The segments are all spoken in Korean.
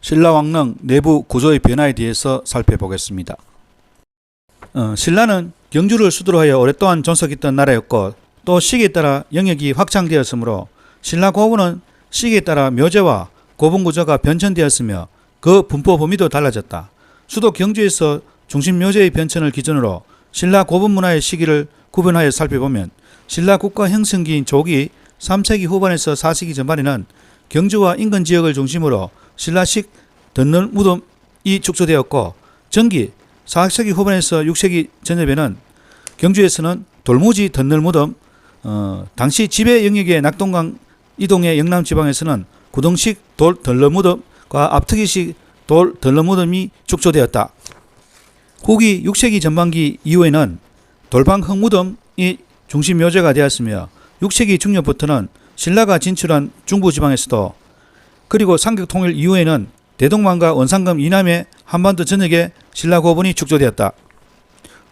신라왕릉 내부 구조의 변화에 대해서 살펴보겠습니다. 신라는 경주를 수도로 하여 오랫동안 존속했던 나라였고 또 시기에 따라 영역이 확장되었으므로 신라 고분은 시기에 따라 묘제와 고분 구조가 변천되었으며 그 분포 범위도 달라졌다. 수도 경주에서 중심 묘제의 변천을 기준으로 신라 고분 문화의 시기를 구분하여 살펴보면 신라 국가 형성기인 조기 3세기 후반에서 4세기 전반에는 경주와 인근 지역을 중심으로 신라식 덧늘 무덤이 축소되었고 전기 4세기 후반에서 6세기 전엽에는 경주에서는 돌무지 덧늘 무덤, 당시 지배 영역의 낙동강 이동의 영남지방에서는 구동식 돌 덧늘 무덤과 앞트기식 돌 덧늘 무덤이 축소되었다. 후기 6세기 전반기 이후에는 돌방 흙무덤이 중심 묘제가 되었으며 6세기 중엽부터는 신라가 진출한 중부지방에서도 그리고 상격 통일 이후에는 대동만과 원산금 이남의 한반도 전역에 신라 고분이 축소되었다.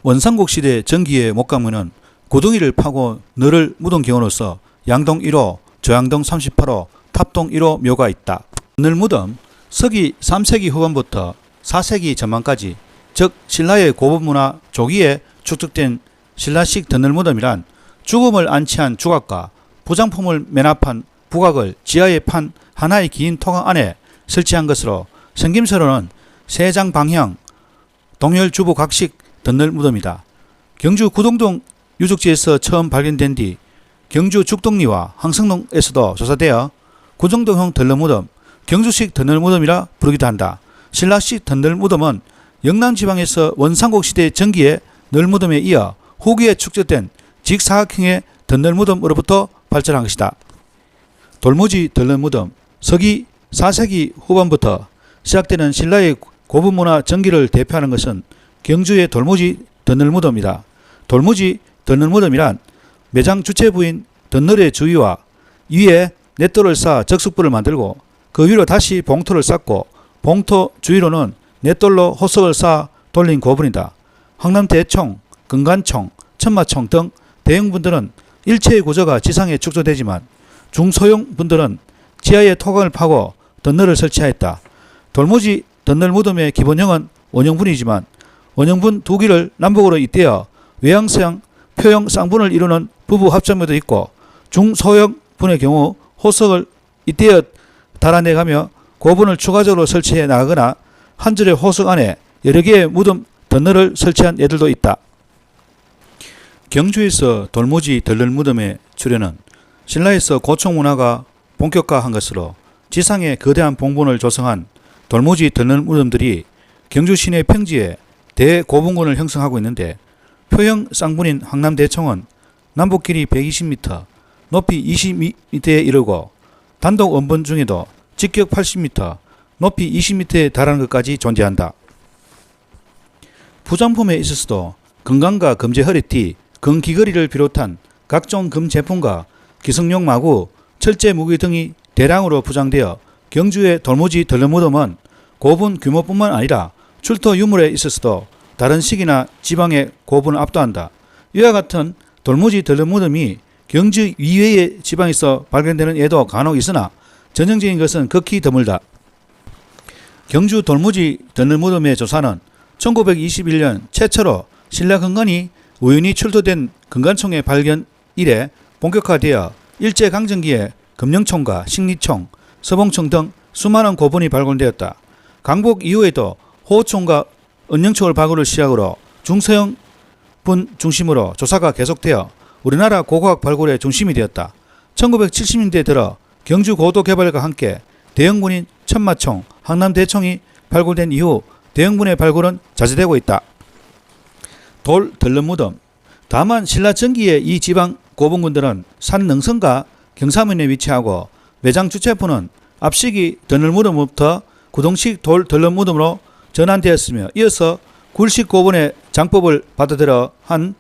원삼국 시대 전기의 목감문은 고등이를 파고 너를 묻은 경우로서 양동 1호, 저양동 38호, 탑동 1호 묘가 있다. 늘 무덤, 서기 3세기 후반부터 4세기 전반까지 즉 신라의 고분문화 조기에 축적된 신라식 덧늘무덤이란 죽음을 안치한 주각과 부장품을 매납한 부각을 지하에 판 하나의 긴 토강 안에 설치한 것으로 생김새로는 세장 방향 동열주부 각식 덧늘무덤이다. 경주 구동동 유적지에서 처음 발견된 뒤 경주 죽동리와 항성동에서도 조사되어 구정동형 덧늘무덤, 경주식 덧늘무덤이라 부르기도 한다. 신라식 덧늘무덤은 영남지방에서 원삼국 시대 전기의 널무덤에 이어 후기에 축적된 직사각형의 덧늘무덤으로부터 발전한 것이다. 돌무지 덧늘무덤, 서기 4세기 후반부터 시작되는 신라의 고분문화 전기를 대표하는 것은 경주의 돌무지 덧늘무덤이다. 돌무지 덧늘무덤이란 매장 주체부인 덧늘의 주위와 위에 넷돌을 쌓아 적숙부를 만들고 그 위로 다시 봉토를 쌓고 봉토 주위로는 넷돌로 호석을 쌓아 돌린 고분이다. 황남대총, 금관총, 천마총 등 대형분들은 일체의 구조가 지상에 축소되지만 중소형 분들은 지하에 토강을 파고 덧늘을 설치하였다. 돌무지 덧늘 무덤의 기본형은 원형분이지만 원형분 두 기를 남북으로 잇대어 외양성 표형 쌍분을 이루는 부부 합점묘도 있고 중소형 분의 경우 호석을 잇대어 달아내가며 고분을 추가적으로 설치해 나가거나 한 줄의 호석 안에 여러 개의 무덤 덧늘을 설치한 예들도 있다. 경주에서 돌무지 덧늘 무덤의 출현은 신라에서 고총 문화가 본격화한 것으로 지상에 거대한 봉분을 조성한 돌무지 덧늘 무덤들이 경주 시내 평지에 대고분군을 형성하고 있는데 표형 쌍분인 황남대총은 남북 길이 120m, 높이 20m에 이르고 단독 원본 중에도 직격 80m, 높이 20m에 달하는 것까지 존재한다. 부장품에 있어서도 금강과 금제 허리띠, 금귀걸이를 비롯한 각종 금 제품과 기성용 마구, 철제 무기 등이 대량으로 부장되어 경주의 돌무지 덧늘무덤은 고분 규모뿐만 아니라 출토 유물에 있어서도 다른 시기나 지방의 고분을 압도한다. 이와 같은 돌무지 덧늘무덤이 경주 이외의 지방에서 발견되는 예도 간혹 있으나 전형적인 것은 극히 드물다. 경주 돌무지 덧늘무덤의 조사는 1921년 최초로 신라 금관이 우연히 출토된 금관총의 발견 이래 본격화되어 일제강점기에 금령총과 식리총, 서봉총 등 수많은 고분이 발굴되었다. 강복 이후에도 호총과 은영총을 발굴을 시작으로 중서형 분 중심으로 조사가 계속되어 우리나라 고고학 발굴의 중심이 되었다. 1970년대 들어 경주 고도 개발과 함께 대형분인 천마총, 항남대총이 발굴된 이후 대형분의 발굴은 자제되고 있다. 돌 덧늘무덤. 다만 신라 전기의 이 지방 고분군들은 산 능선과 경사면에 위치하고 매장 주체부는 앞시기 덧늘무덤부터 구동식 돌 덧늘무덤으로 전환되었으며 이어서 굴식 고분의 장법을 받아들여 한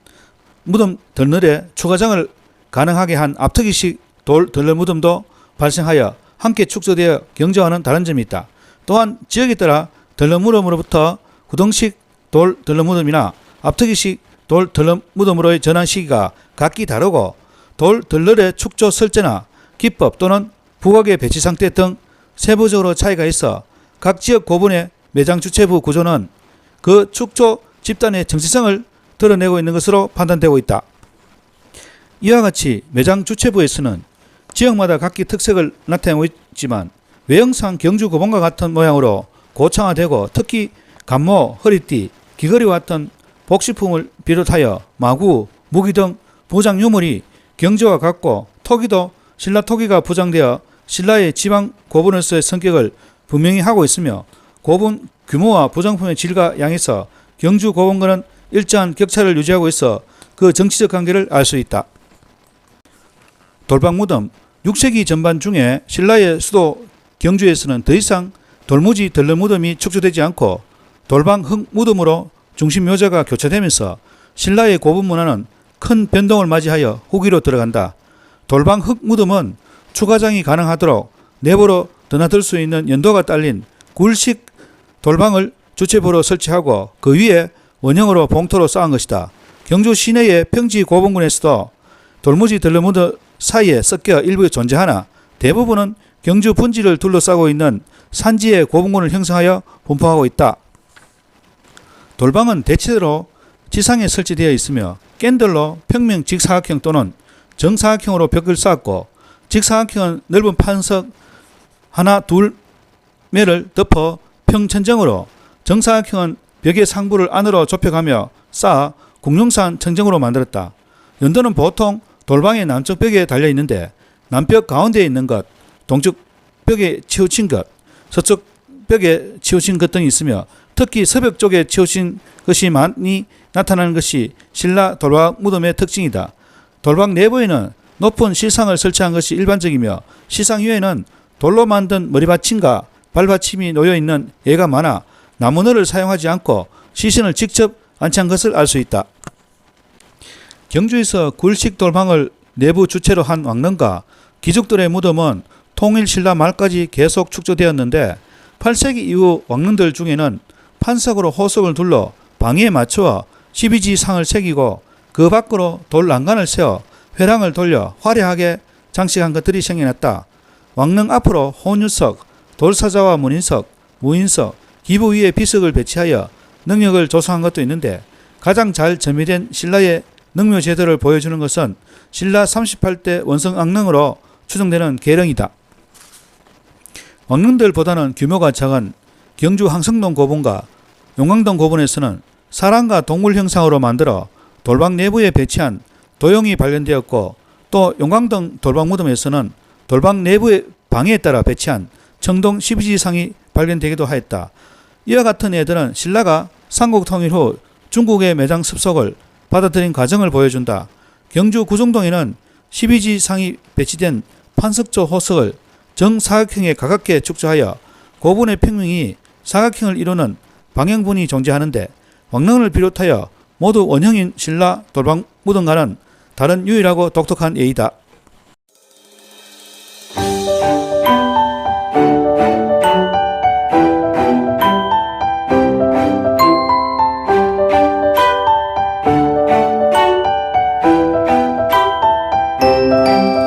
무덤 덧늘에 추가장을 가능하게 한 앞트기식 돌 덧늘무덤도 발생하여 함께 축소되어 경주와는 다른 점이 있다. 또한 지역에 따라 덧늘무덤으로부터 구동식 돌 덧늘무덤이나 앞트기식 돌 덧늘무덤으로의 전환 시기가 각기 다르고 돌 덧늘의 축조 설제나 기법 또는 부각의 배치 상태 등 세부적으로 차이가 있어 각 지역 고분의 매장 주체부 구조는 그 축조 집단의 정체성을 드러내고 있는 것으로 판단되고 있다. 이와 같이 매장 주체부에서는 지역마다 각기 특색을 나타내고 있지만 외형상 경주 고분과 같은 모양으로 고창화되고 특히 간모, 허리띠, 귀걸이와 같은 복식품을 비롯하여 마구, 무기 등 부장 유물이 경주와 같고 토기도 신라 토기가 부장되어 신라의 지방 고분으로서의 성격을 분명히 하고 있으며 고분 규모와 부장품의 질과 양에서 경주 고분과는 일정한 격차를 유지하고 있어 그 정치적 관계를 알 수 있다. 돌방무덤 6세기 전반 중에 신라의 수도 경주에서는 더 이상 돌무지 덜러무덤이 축조되지 않고 돌방흙무덤으로 중심 묘자가 교체되면서 신라의 고분 문화는 큰 변동을 맞이하여 후기로 들어간다. 돌방흙무덤은 추가장이 가능하도록 내부로 드나들 수 있는 연도가 딸린 굴식 돌방을 주체부로 설치하고 그 위에 원형으로 봉토로 쌓은 것이다. 경주 시내의 평지 고분군에서도 돌무지 덜러무덤 사이에 섞여 일부 존재하나 대부분은 경주 분지를 둘러싸고 있는 산지의 고분군을 형성하여 분포하고 있다. 돌방은 대체로 지상에 설치되어 있으며 깬들로 평면 직사각형 또는 정사각형으로 벽을 쌓았고 직사각형은 넓은 판석 하나 둘 매를 덮어 평천정으로 정사각형은 벽의 상부를 안으로 좁혀가며 쌓아 국룡산 천정으로 만들었다. 연도는 보통 돌방의 남쪽 벽에 달려있는데 남벽 가운데에 있는 것, 동쪽 벽에 치우친 것, 서쪽 벽에 치우친 것 등이 있으며 특히 서벽 쪽에 치우친 것이 많이 나타나는 것이 신라 돌방 무덤의 특징이다. 돌방 내부에는 높은 실상을 설치한 것이 일반적이며 실상 위에는 돌로 만든 머리받침과 발받침이 놓여있는 예가 많아 나무늘을 사용하지 않고 시신을 직접 안치한 것을 알 수 있다. 경주에서 굴식 돌방을 내부 주체로 한 왕릉과 귀족들의 무덤은 통일 신라 말까지 계속 축조되었는데 8세기 이후 왕릉들 중에는 판석으로 호석을 둘러 방위에 맞추어 12지 상을 새기고 그 밖으로 돌 난간을 세워 회랑을 돌려 화려하게 장식한 것들이 생겨났다. 왕릉 앞으로 혼유석, 돌사자와 문인석, 무인석, 기부 위에 비석을 배치하여 능력을 조성한 것도 있는데 가장 잘 점유된 신라의 능묘 제도를 보여주는 것은 신라 38대 원성 왕릉으로 추정되는 계령이다. 왕릉들보다는 규모가 작은 경주 항성동 고분과 용광동 고분에서는 사람과 동물 형상으로 만들어 돌방 내부에 배치한 도용이 발견되었고 또 용광동 돌방무덤에서는 돌방 내부의 방해에 따라 배치한 청동 12지상이 발견되기도 하였다. 이와 같은 예들은 신라가 삼국 통일 후 중국의 매장 습속을 받아들인 과정을 보여준다. 경주 구정동에는 12지상이 배치된 판석조 호석을 정사각형에 가깝게 축조하여 고분의 평면이 사각형을 이루는 방향분이 존재하는데 왕릉을 비롯하여 모두 원형인 신라 돌방무덤과는 다른 유일하고 독특한 예이다.